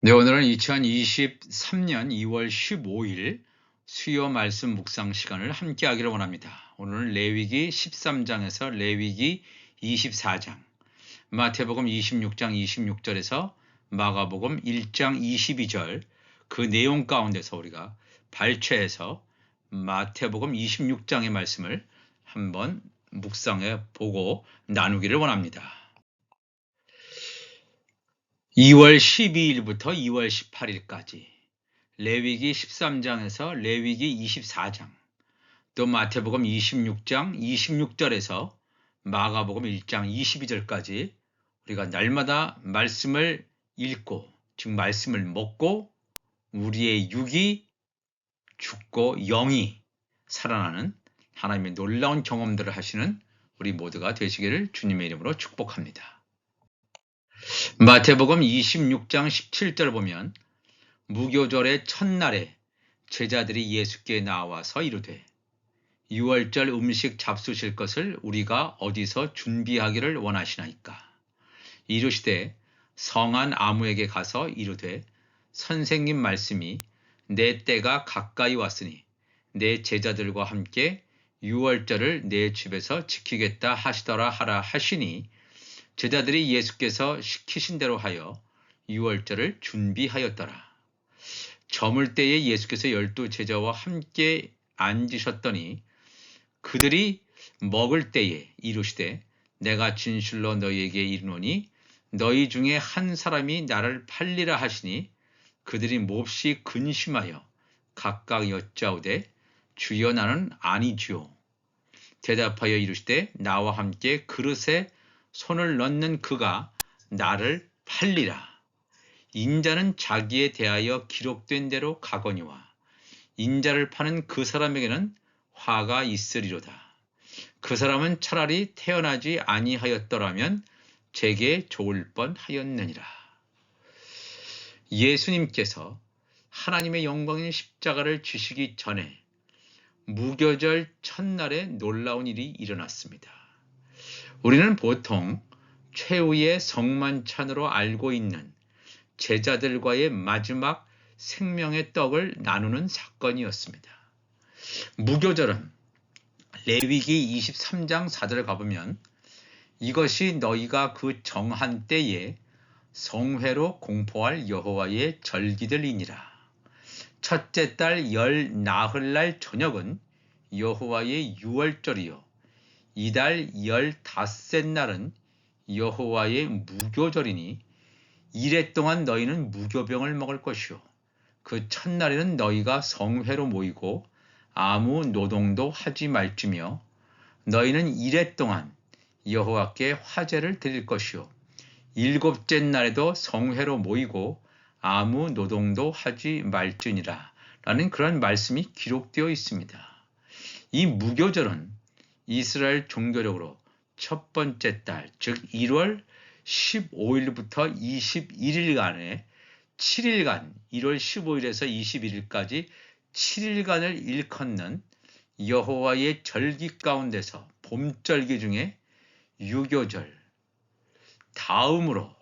네, 오늘은 2023년 2월 15일 수요 말씀 묵상 시간을 함께 하기를 원합니다. 오늘은 레위기 13장에서 레위기 24장, 마태복음 26장 26절에서 마가복음 1장 22절 그 내용 가운데서 우리가 발췌해서 마태복음 26장의 말씀을 한번 묵상해 보고 나누기를 원합니다. 2월 12일부터 2월 18일까지 레위기 13장에서 레위기 24장, 또 마태복음 26장 26절에서 마가복음 1장 22절까지 우리가 날마다 말씀을 읽고, 즉 말씀을 먹고 우리의 육이 죽고 영이 살아나는 하나님의 놀라운 경험들을 하시는 우리 모두가 되시기를 주님의 이름으로 축복합니다. 마태복음 26장 17절 보면 무교절의 첫날에 제자들이 예수께 나와서 이르되 유월절 음식 잡수실 것을 우리가 어디서 준비하기를 원하시나이까. 이르시되 성한 아무에게 가서 이르되 선생님 말씀이 내 때가 가까이 왔으니 내 제자들과 함께 유월절을 내 집에서 지키겠다 하시더라 하라 하시니 제자들이 예수께서 시키신 대로 하여 유월절을 준비하였더라. 저물 때에 예수께서 12 제자와 함께 앉으셨더니 그들이 먹을 때에 이르시되 내가 진실로 너희에게 이르노니 너희 중에 한 사람이 나를 팔리라 하시니 그들이 몹시 근심하여 각각 여짜오되 주여 나는 아니지요. 대답하여 이르시되 나와 함께 그릇에 손을 넣는 그가 나를 팔리라. 인자는 자기에 대하여 기록된 대로 가거니와 인자를 파는 그 사람에게는 화가 있으리로다. 그 사람은 차라리 태어나지 아니하였더라면 제게 좋을 뻔하였느니라. 예수님께서 하나님의 영광인 십자가를 지시기 전에 무교절 첫날에 놀라운 일이 일어났습니다. 우리는 보통 최후의 성만찬으로 알고 있는 제자들과의 마지막 생명의 떡을 나누는 사건이었습니다. 무교절은 레위기 23장 4절을 가보면 이것이 너희가 그 정한 때에 성회로 공포할 여호와의 절기들이니라. 첫째 달 열 나흘날 저녁은 여호와의 유월절이요 이달 15셋 날은 여호와의 무교절이니 이래 동안 너희는 무교병을 먹을 것이요 그 첫날에는 너희가 성회로 모이고 아무 노동도 하지 말지며 너희는 이래 동안 여호와께 화제를 드릴 것이요 일곱째 날에도 성회로 모이고 아무 노동도 하지 말지니라 라는 그런 말씀이 기록되어 있습니다. 이 무교절은 이스라엘 종교력으로 첫 번째 달, 즉 1월 15일부터 21일간의 7일간, 1월 15일에서 21일까지 7일간을 일컫는 여호와의 절기 가운데서 봄절기 중에 유교절 다음으로,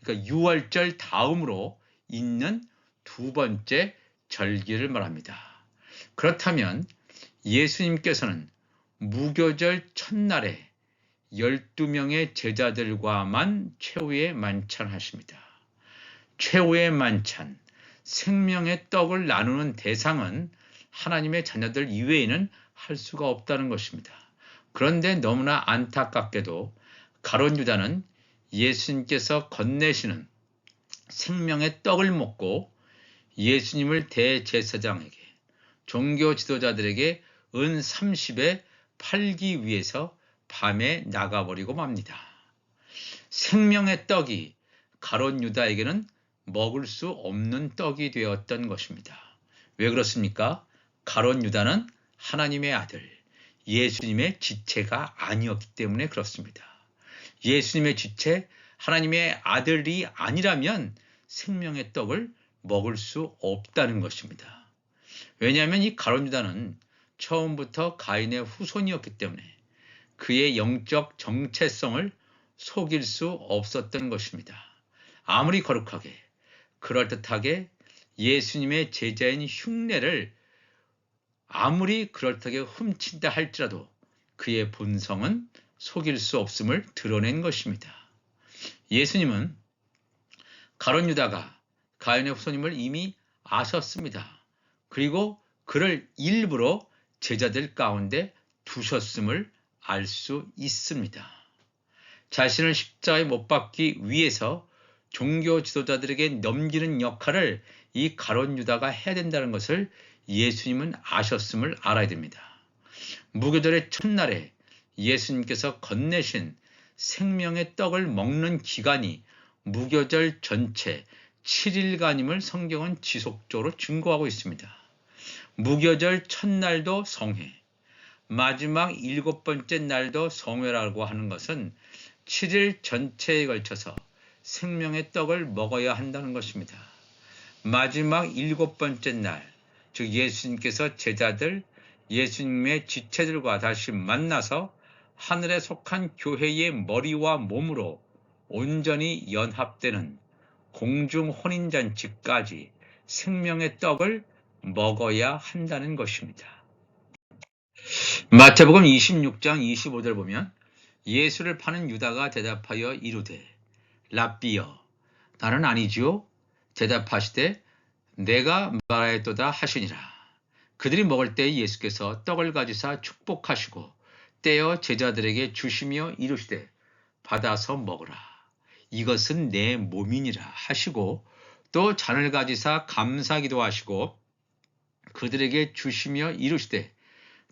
그러니까 유월절 다음으로 있는 두 번째 절기를 말합니다. 그렇다면 예수님께서는 무교절 첫날에 12명의 제자들과만 최후의 만찬하십니다. 최후의 만찬, 생명의 떡을 나누는 대상은 하나님의 자녀들 이외에는 할 수가 없다는 것입니다. 그런데 너무나 안타깝게도 가룟 유다는 예수님께서 건네시는 생명의 떡을 먹고 예수님을 대제사장에게, 종교 지도자들에게 은 30에 팔기 위해서 밤에 나가버리고 맙니다. 생명의 떡이 가룟 유다에게는 먹을 수 없는 떡이 되었던 것입니다. 왜 그렇습니까? 가룟 유다는 하나님의 아들, 예수님의 지체가 아니었기 때문에 그렇습니다. 예수님의 지체, 하나님의 아들이 아니라면 생명의 떡을 먹을 수 없다는 것입니다. 왜냐하면 이 가룟 유다는 처음부터 가인의 후손이었기 때문에 그의 영적 정체성을 속일 수 없었던 것입니다. 아무리 거룩하게 그럴듯하게 예수님의 제자인 흉내를 아무리 그럴듯하게 훔친다 할지라도 그의 본성은 속일 수 없음을 드러낸 것입니다. 예수님은 가룟 유다가 가인의 후손임을 이미 아셨습니다. 그리고 그를 일부러 제자들 가운데 두셨음을 알 수 있습니다. 자신을 십자가에 못 박기 위해서 종교 지도자들에게 넘기는 역할을 이 가룟 유다가 해야 된다는 것을 예수님은 아셨음을 알아야 됩니다. 무교절의 첫날에 예수님께서 건네신 생명의 떡을 먹는 기간이 무교절 전체 7일간임을 성경은 지속적으로 증거하고 있습니다. 무교절 첫날도 성회, 마지막 7번째 날도 성회라고 하는 것은 7일 전체에 걸쳐서 생명의 떡을 먹어야 한다는 것입니다. 마지막 7번째 날, 즉 예수님께서 제자들, 예수님의 지체들과 다시 만나서 하늘에 속한 교회의 머리와 몸으로 온전히 연합되는 공중 혼인잔치까지 생명의 떡을 먹어야 한다는 것입니다. 마태복음 26장 25절을 보면 예수를 파는 유다가 대답하여 이르되 랍비여 나는 아니지요. 대답하시되 내가 말하였도다 하시니라. 그들이 먹을 때 예수께서 떡을 가지사 축복하시고 떼어 제자들에게 주시며 이르시되 받아서 먹으라. 이것은 내 몸이니라 하시고 또 잔을 가지사 감사기도 하시고 그들에게 주시며 이르시되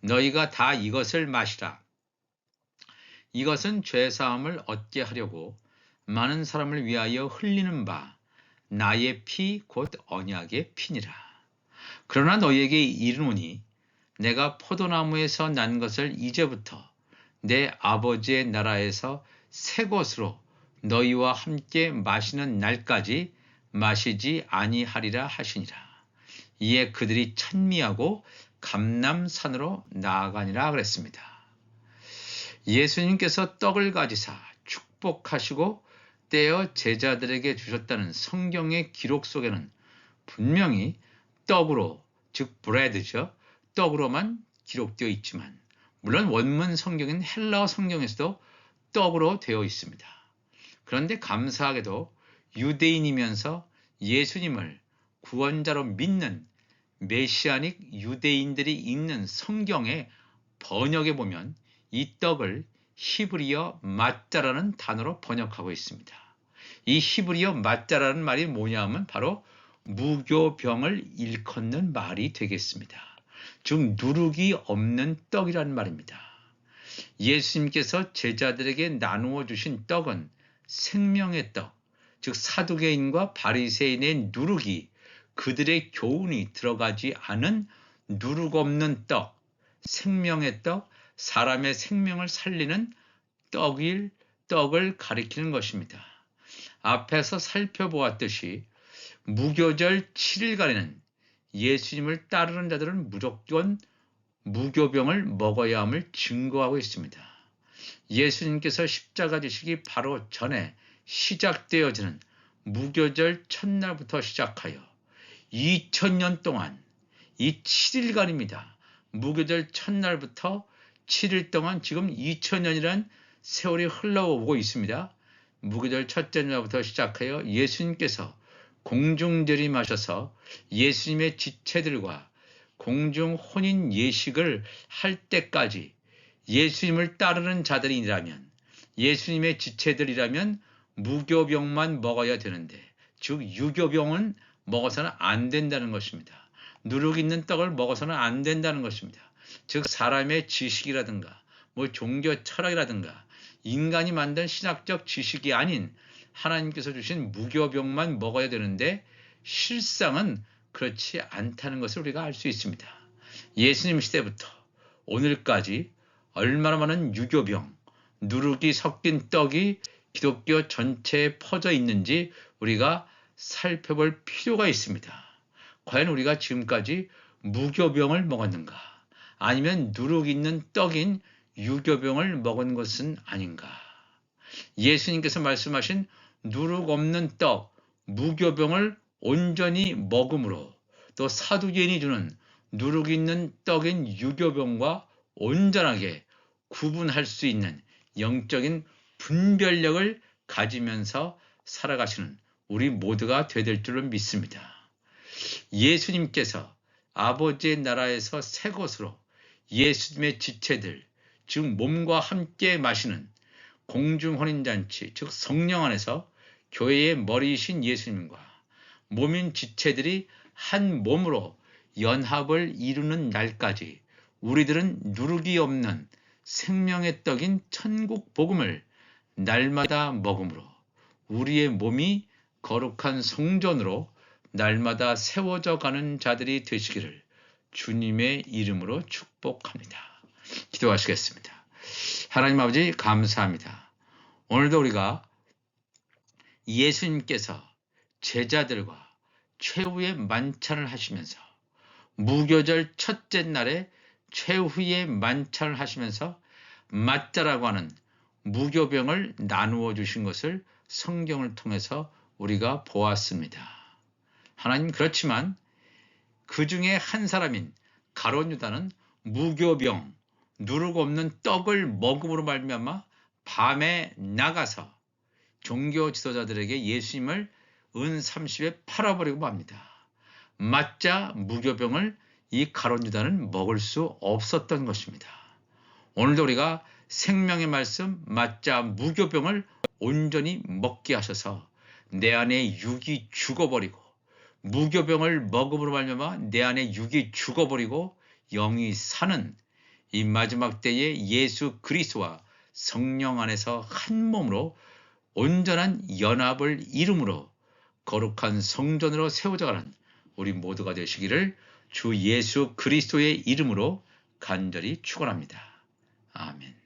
너희가 다 이것을 마시라. 이것은 죄사함을 얻게 하려고 많은 사람을 위하여 흘리는 바 나의 피 곧 언약의 피니라. 그러나 너희에게 이르노니 내가 포도나무에서 난 것을 이제부터 내 아버지의 나라에서 새 것으로 너희와 함께 마시는 날까지 마시지 아니하리라 하시니라. 이에 그들이 찬미하고 감람산으로 나아가니라 그랬습니다. 예수님께서 떡을 가지사 축복하시고 떼어 제자들에게 주셨다는 성경의 기록 속에는 분명히 떡으로, 즉 브레드죠. 떡으로만 기록되어 있지만 물론 원문 성경인 헬라어 성경에서도 떡으로 되어 있습니다. 그런데 감사하게도 유대인이면서 예수님을 구원자로 믿는 메시아닉 유대인들이 읽는 성경의 번역에 보면 이 떡을 히브리어 마짜라는 단어로 번역하고 있습니다. 이 히브리어 마짜라는 말이 뭐냐 하면 바로 무교병을 일컫는 말이 되겠습니다. 즉 누룩이 없는 떡이라는 말입니다. 예수님께서 제자들에게 나누어 주신 떡은 생명의 떡, 즉 사두개인과 바리새인의 누룩이 그들의 교훈이 들어가지 않은 누룩 없는 떡, 생명의 떡, 사람의 생명을 살리는 떡을 가리키는 것입니다. 앞에서 살펴보았듯이 무교절 7일간에는 예수님을 따르는 자들은 무조건 무교병을 먹어야 함을 증거하고 있습니다. 예수님께서 십자가 지시기 바로 전에 시작되어지는 무교절 첫날부터 시작하여 2000년 동안 이 7일간입니다. 무교절 첫날부터 7일 동안 지금 2000년이라는 세월이 흘러오고 있습니다. 무교절 첫째 날부터 시작하여 예수님께서 공중들이마셔서 예수님의 지체들과 공중 혼인 예식을 할 때까지 예수님을 따르는 자들이라면 예수님의 지체들이라면 무교병만 먹어야 되는데 즉 유교병은 먹어서는 안 된다는 것입니다. 누룩 있는 떡을 먹어서는 안 된다는 것입니다. 즉 사람의 지식이라든가 종교 철학이라든가 인간이 만든 신학적 지식이 아닌 하나님께서 주신 무교병만 먹어야 되는데 실상은 그렇지 않다는 것을 우리가 알 수 있습니다. 예수님 시대부터 오늘까지 얼마나 많은 유교병, 누룩이 섞인 떡이 기독교 전체에 퍼져 있는지 우리가 살펴볼 필요가 있습니다. 과연 우리가 지금까지 무교병을 먹었는가? 아니면 누룩 있는 떡인 유교병을 먹은 것은 아닌가? 예수님께서 말씀하신 누룩 없는 떡, 무교병을 온전히 먹음으로 또 사두개인이 주는 누룩 있는 떡인 유교병과 온전하게 구분할 수 있는 영적인 분별력을 가지면서 살아가시는 우리 모두가 되될 줄로 믿습니다. 예수님께서 아버지의 나라에서 새 것으로 예수님의 지체들, 즉 몸과 함께 마시는 공중혼인잔치, 즉 성령 안에서 교회의 머리이신 예수님과 몸인 지체들이 한 몸으로 연합을 이루는 날까지 우리들은 누룩이 없는 생명의 떡인 천국 복음을 날마다 먹음으로 우리의 몸이 거룩한 성전으로 날마다 세워져 가는 자들이 되시기를 주님의 이름으로 축복합니다. 기도하시겠습니다. 하나님 아버지 감사합니다. 오늘도 우리가 예수님께서 제자들과 최후의 만찬을 하시면서 무교절 첫째 날에 최후의 만찬을 하시면서 맞자라고 하는 무교병을 나누어 주신 것을 성경을 통해서 우리가 보았습니다. 하나님, 그렇지만 그 중에 한 사람인 가룟 유다는 무교병, 누룩 없는 떡을 먹음으로 말미암아 밤에 나가서 종교 지도자들에게 예수님을 은 30에 팔아버리고 맙니다. 맞자 무교병을 이 가룟 유다는 먹을 수 없었던 것입니다. 오늘도 우리가 생명의 말씀 맞자 무교병을 온전히 먹게 하셔서 내 안에 육이 죽어버리고, 무교병을 먹음으로 말미암아 내 안에 육이 죽어버리고 영이 사는 이 마지막 때에 예수 그리스도와 성령 안에서 한 몸으로 온전한 연합을 이룸으로 거룩한 성전으로 세워져가는 우리 모두가 되시기를 주 예수 그리스도의 이름으로 간절히 축원합니다. 아멘.